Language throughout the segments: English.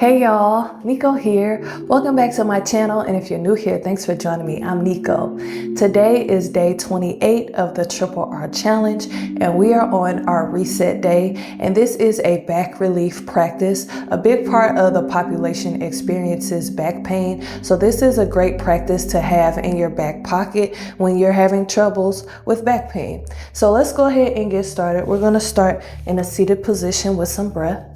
Hey y'all, Nico here. Welcome back to my channel, and if you're new here, thanks for joining me. I'm Nico. Today is day 28 of the Triple R Challenge, and we are on our reset day, and this is a back relief practice. A big part of the population experiences back pain, so this is a great practice to have in your back pocket when you're having troubles with back pain. So let's go ahead and get started. We're going to start in a seated position with some breath.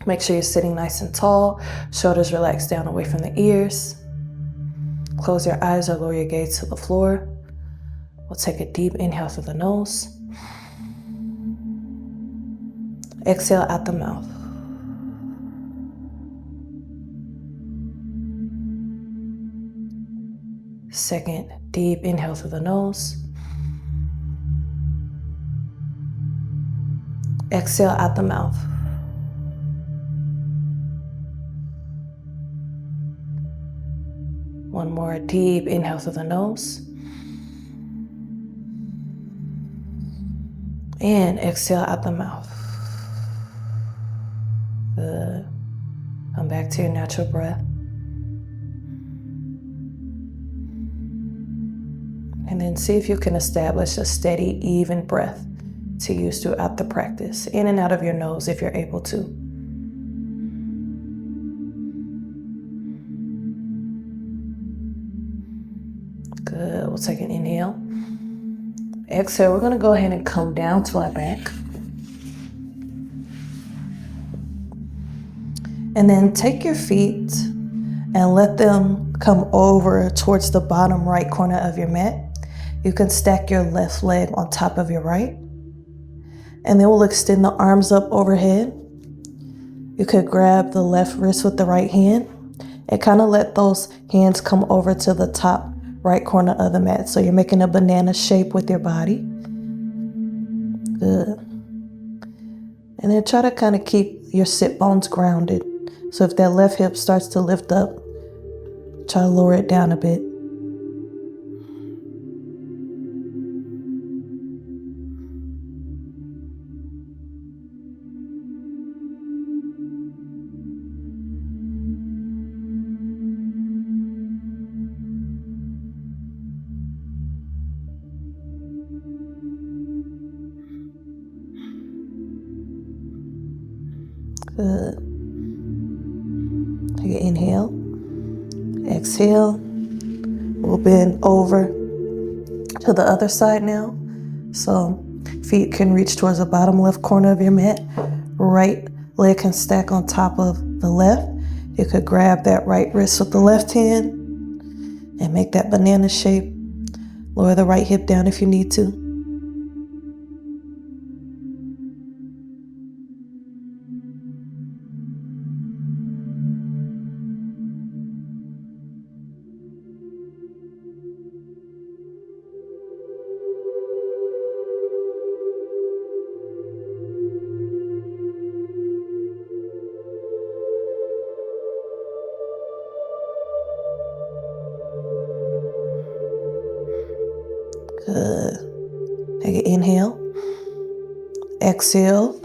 Make sure you're sitting nice and tall, shoulders relaxed down away from the ears. Close your eyes or lower your gaze to the floor. We'll take a deep inhale through the nose. Exhale out the mouth. Second, deep inhale through the nose. Exhale out the mouth. One more deep inhale through the nose. And exhale out the mouth. Good. Come back to your natural breath. And then see if you can establish a steady, even breath to use throughout the practice. In and out of your nose if you're able to. Good. We'll take an inhale. Exhale. We're going to go ahead and come down to our back. And then take your feet and let them come over towards the bottom right corner of your mat. You can stack your left leg on top of your right. And then we'll extend the arms up overhead. You could grab the left wrist with the right hand and kind of let those hands come over to the top right corner of the mat. So you're making a banana shape with your body. Good. And then try to kind of keep your sit bones grounded. So if that left hip starts to lift up, try to lower it down a bit. Good. Take an inhale. Exhale. We'll bend over to the other side now. So feet can reach towards the bottom left corner of your mat. Right leg can stack on top of the left. You could grab that right wrist with the left hand and make that banana shape. Lower the right hip down if you need to. Good. Take an inhale. Exhale.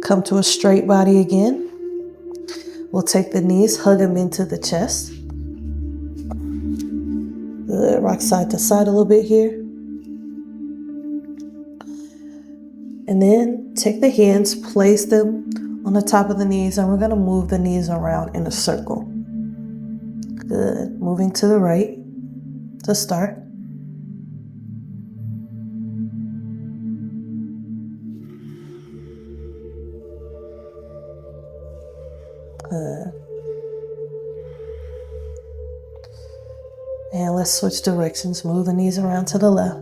Come to a straight body again. We'll take the knees, hug them into the chest. Good. Rock side to side a little bit here. And then take the hands, place them on the top of the knees, and we're going to move the knees around in a circle. Good. Moving to the right to start. And let's switch directions. Move the knees around to the left.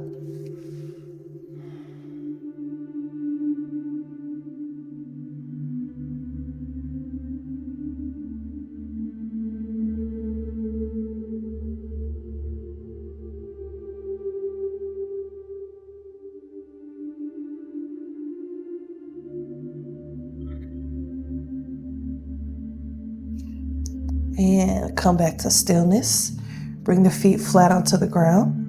And come back to stillness. Bring the feet flat onto the ground.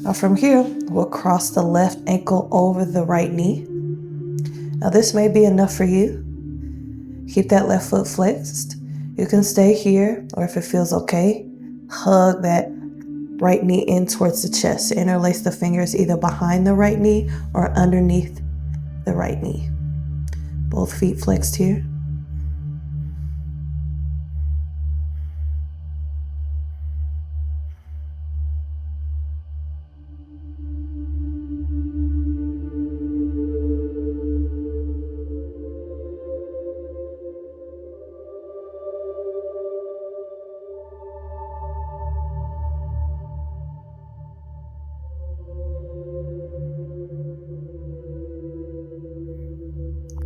Now from here, we'll cross the left ankle over the right knee. Now this may be enough for you. Keep that left foot flexed. You can stay here, or if it feels okay, hug that right knee in towards the chest. Interlace the fingers either behind the right knee or underneath the right knee. Both feet flexed here.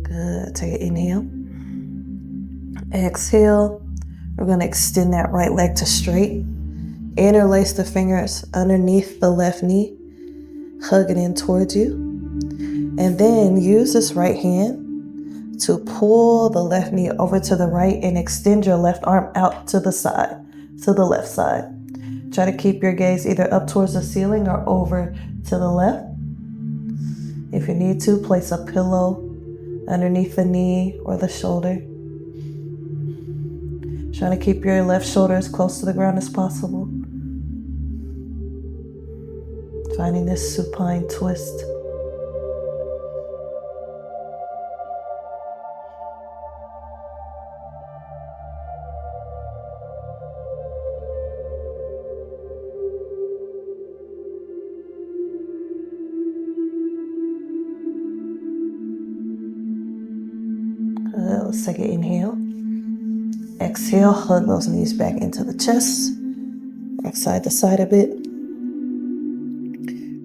Good. Take an inhale. Exhale. We're going to extend that right leg to straight. Interlace the fingers underneath the left knee. Hug it in towards you. And then use this right hand to pull the left knee over to the right and extend your left arm out to the side, to the left side. Try to keep your gaze either up towards the ceiling or over to the left. If you need to, place a pillow underneath the knee or the shoulder. Trying to keep your left shoulder as close to the ground as possible. Finding this supine twist. Let's take an inhale. Exhale, hug those knees back into the chest. Rock side to side a bit.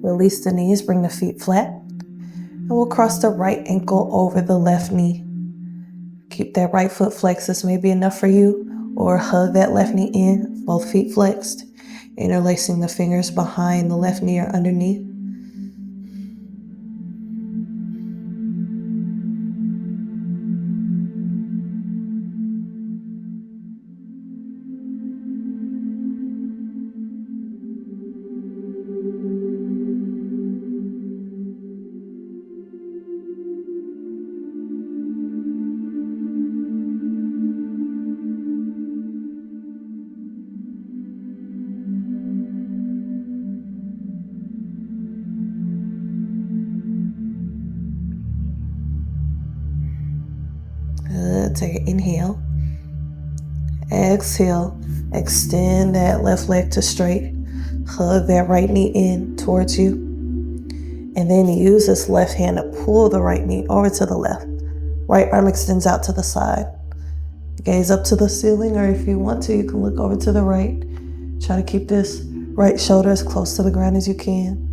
Release the knees, bring the feet flat. And we'll cross the right ankle over the left knee. Keep that right foot flexed. This may be enough for you. Or hug that left knee in, both feet flexed. Interlacing the fingers behind the left knee or underneath. Good. Take an inhale. Exhale. Extend that left leg to straight. Hug that right knee in towards you. And then use this left hand to pull the right knee over to the left. Right arm extends out to the side. Gaze up to the ceiling, or if you want to, you can look over to the right. Try to keep this right shoulder as close to the ground as you can.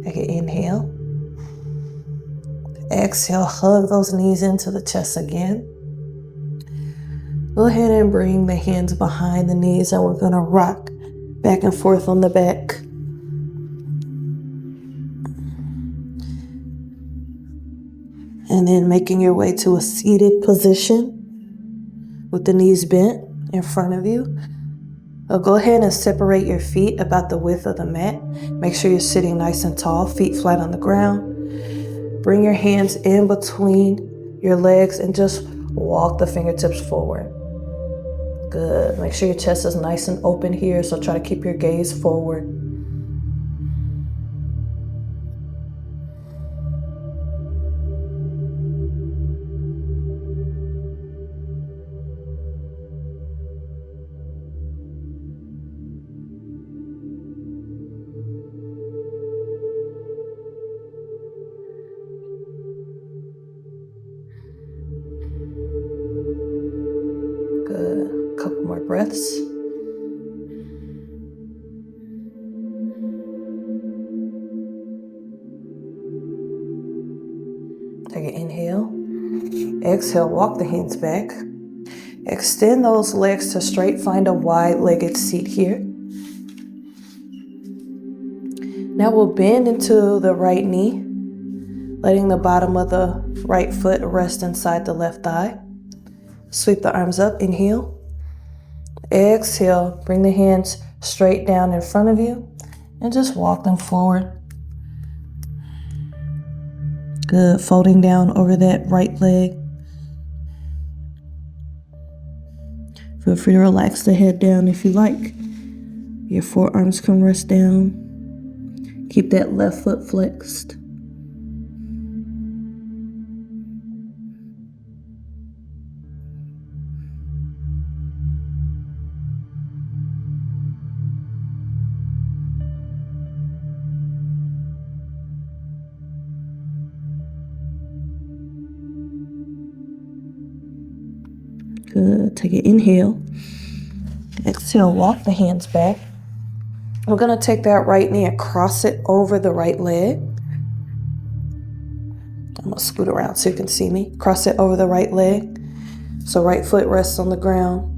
Take an inhale. Exhale, hug those knees into the chest again. Go ahead and bring the hands behind the knees, and we're going to rock back and forth on the back. And then making your way to a seated position with the knees bent in front of you. Go ahead and separate your feet about the width of the mat. Make sure you're sitting nice and tall, feet flat on the ground. Bring your hands in between your legs and just walk the fingertips forward. Good. Make sure your chest is nice and open here, so try to keep your gaze forward. Good. Couple more breaths. Take an inhale. Exhale, walk the hands back. Extend those legs to straight. Find a wide-legged seat here. Now we'll bend into the right knee, letting the bottom of the right foot rest inside the left thigh. Sweep the arms up, inhale. Exhale, bring the hands straight down in front of you and just walk them forward. Good, folding down over that right leg. Feel free to relax the head down if you like. Your forearms can rest down. Keep that left foot flexed. Good. Take an inhale. Exhale, walk the hands back. We're going to take that right knee and cross it over the right leg. I'm going to scoot around so you can see me. Cross it over the right leg. So right foot rests on the ground.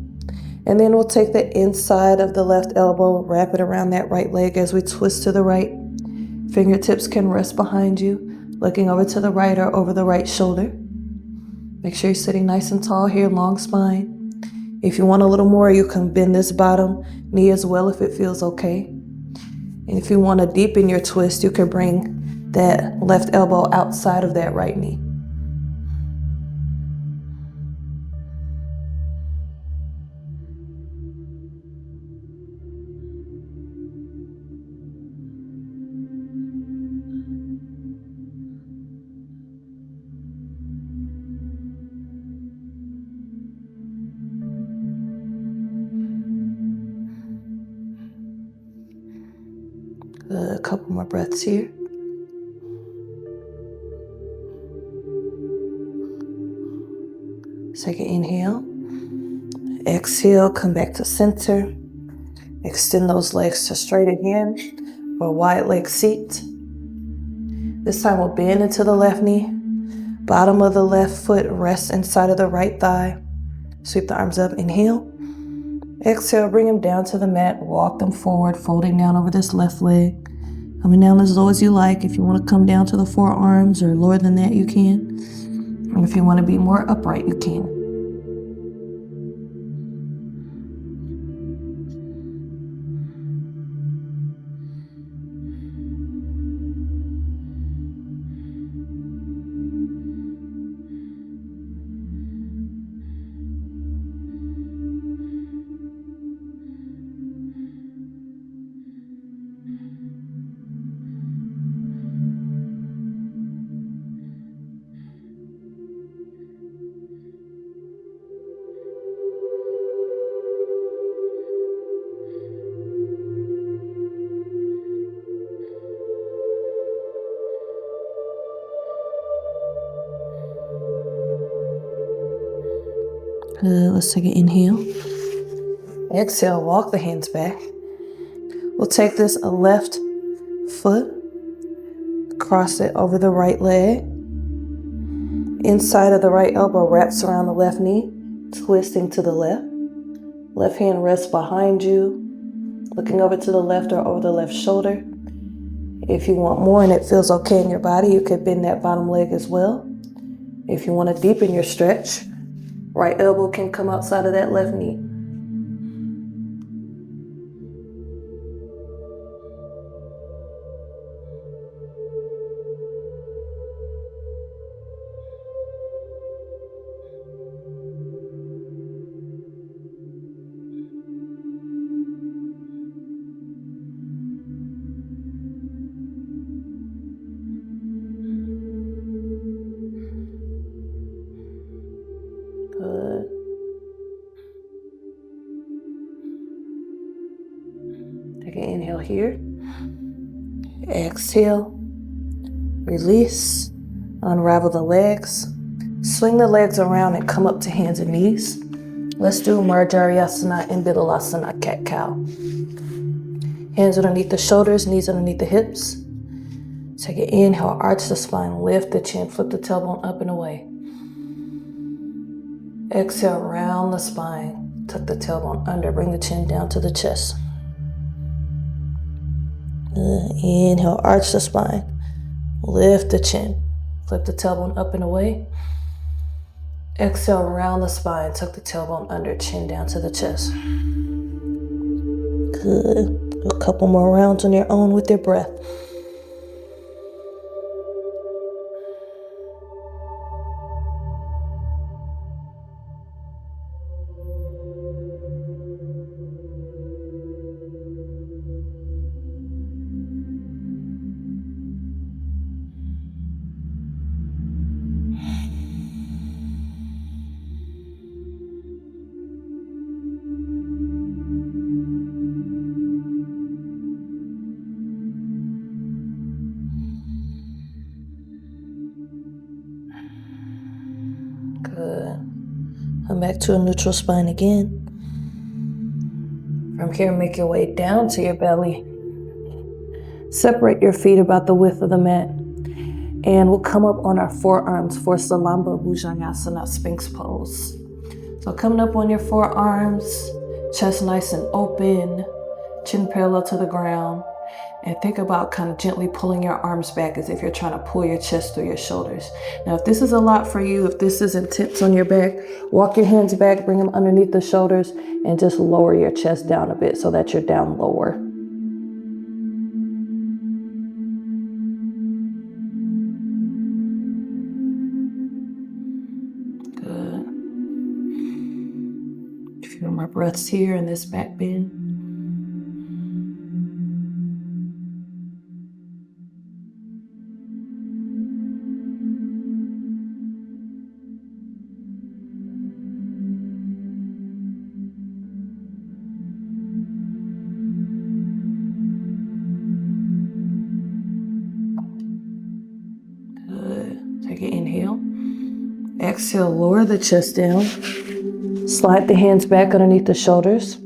And then we'll take the inside of the left elbow, wrap it around that right leg as we twist to the right. Fingertips can rest behind you, looking over to the right or over the right shoulder. Make sure you're sitting nice and tall here, long spine. If you want a little more, you can bend this bottom knee as well if it feels okay. And if you want to deepen your twist, you can bring that left elbow outside of that right knee. A couple more breaths here. Second inhale. Exhale, come back to center. Extend those legs to straight again for a wide leg seat. This time we'll bend into the left knee. Bottom of the left foot rests inside of the right thigh. Sweep the arms up, inhale. Exhale, bring them down to the mat. Walk them forward, folding down over this left leg. Coming down as low as you like. If you want to come down to the forearms or lower than that, you can. And if you want to be more upright, you can. Good. Let's take an inhale. Exhale, walk the hands back. We'll take this left foot, cross it over the right leg. Inside of the right elbow wraps around the left knee, twisting to the left. Left hand rests behind you, looking over to the left or over the left shoulder. If you want more and it feels okay in your body, you could bend that bottom leg as well. If you want to deepen your stretch, right elbow can come outside of that left knee. Good. Take an inhale here. Exhale. Release. Unravel the legs. Swing the legs around and come up to hands and knees. Let's do Marjariyasana and Vidalasana cat-cow. Hands underneath the shoulders, knees underneath the hips. Take an inhale, arch the spine, lift the chin, flip the tailbone up and away. Exhale, round the spine. Tuck the tailbone under. Bring the chin down to the chest. Inhale, arch the spine. Lift the chin. Flip the tailbone up and away. Exhale, round the spine. Tuck the tailbone under. Chin down to the chest. Good. A couple more rounds on your own with your breath. Good. Come back to a neutral spine again. From here, make your way down to your belly. Separate your feet about the width of the mat. And we'll come up on our forearms for Salamba Bhujangasana, Sphinx pose. So coming up on your forearms, chest nice and open, chin parallel to the ground. And think about kind of gently pulling your arms back as if you're trying to pull your chest through your shoulders. Now, if this is a lot for you, if this is intense on your back, walk your hands back, bring them underneath the shoulders, and just lower your chest down a bit so that you're down lower. Good. A few more breaths here in this back bend. Take an inhale. Exhale, lower the chest down. Slide the hands back underneath the shoulders.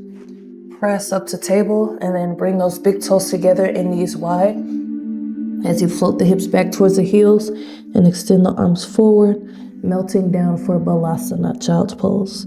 Press up to table and then bring those big toes together and knees wide. As you float the hips back towards the heels and extend the arms forward, melting down for Balasana, child's pose.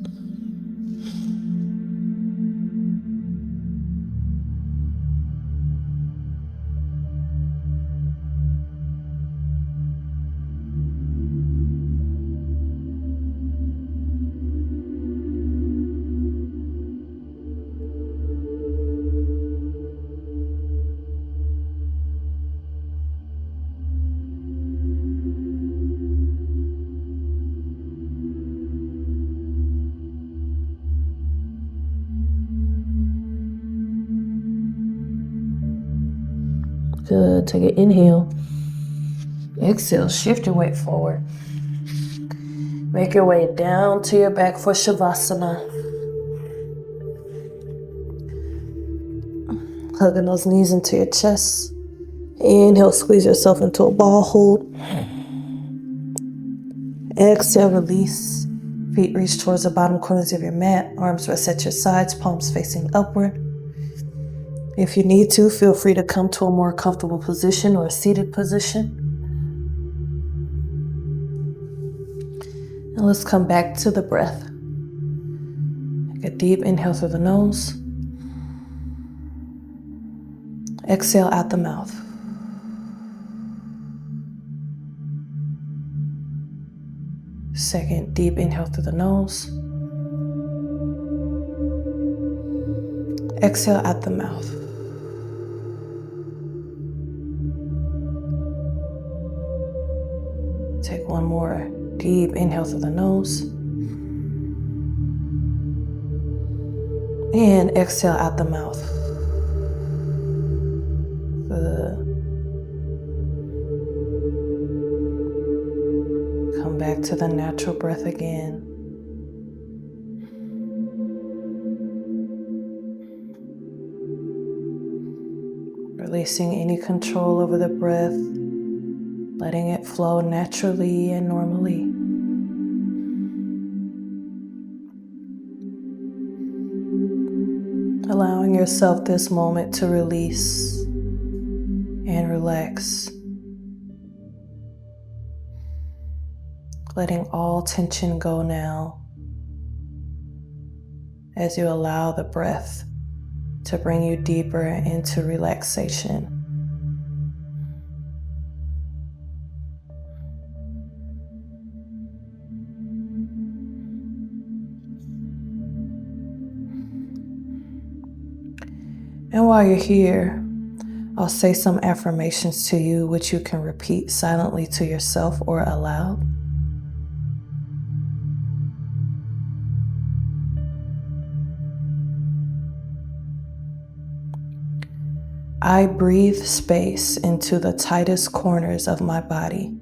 Good. Take an inhale. Exhale. Shift your weight forward. Make your way down to your back for Savasana. Hugging those knees into your chest. Inhale, squeeze yourself into a ball hold. Exhale, release. Feet reach towards the bottom corners of your mat. Arms rest at your sides, palms facing upward. If you need to, feel free to come to a more comfortable position or a seated position. Now let's come back to the breath. Take a deep inhale through the nose. Exhale out the mouth. Second, deep inhale through the nose. Exhale out the mouth. Take one more deep inhale through the nose. And exhale out the mouth. Good. Come back to the natural breath again. Releasing any control over the breath, letting it flow naturally and normally. Allowing yourself this moment to release and relax. Letting all tension go now. as you allow the breath to bring you deeper into relaxation. And while you're here, I'll say some affirmations to you, which you can repeat silently to yourself or aloud. I breathe space into the tightest corners of my body.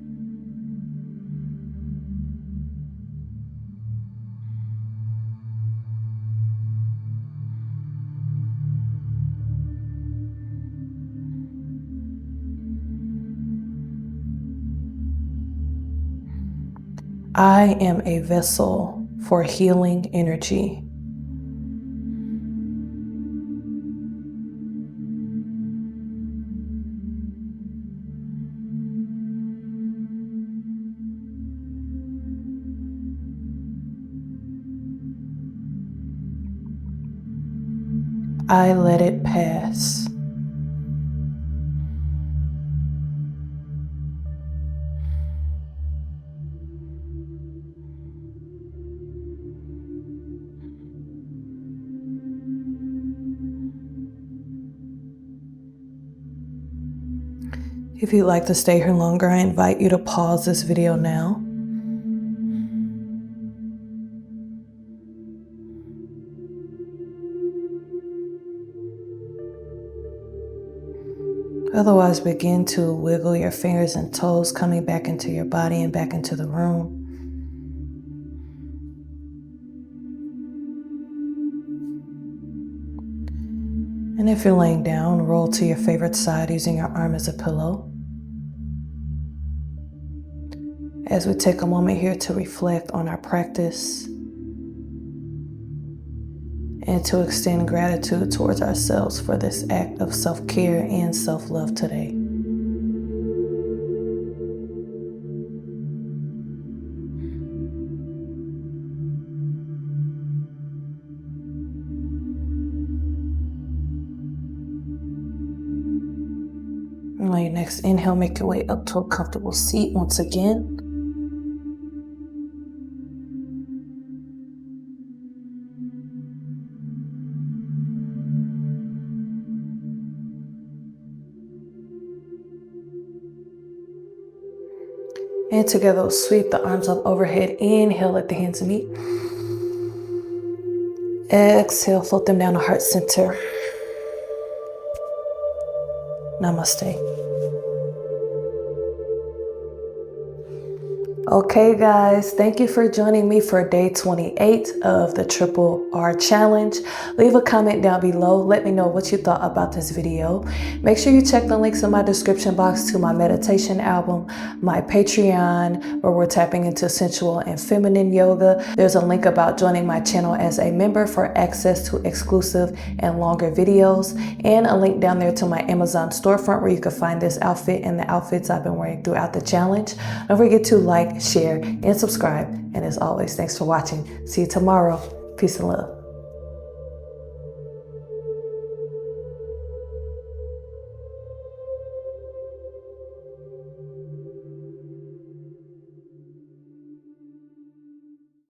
I am a vessel for healing energy. I let it pass. If you'd like to stay here longer, I invite you to pause this video now. Otherwise, begin to wiggle your fingers and toes, coming back into your body and back into the room. And if you're laying down, roll to your favorite side using your arm as a pillow. As we take a moment here to reflect on our practice and to extend gratitude towards ourselves for this act of self-care and self-love today. And on your next inhale, make your way up to a comfortable seat once again. And together we'll sweep the arms up overhead. Inhale, let the hands meet. Exhale, float them down to heart center. Namaste. Okay guys, thank you for joining me for day 28 of the Triple R Challenge. Leave a comment down below. Let me know what you thought about this video. Make sure you check the links in my description box to my meditation album, my Patreon, where we're tapping into sensual and feminine yoga. There's a link about joining my channel as a member for access to exclusive and longer videos, and a link down there to my Amazon storefront where you can find this outfit and the outfits I've been wearing throughout the challenge. Don't forget to like, share, and subscribe. And as always, thanks for watching. See you tomorrow. Peace and love.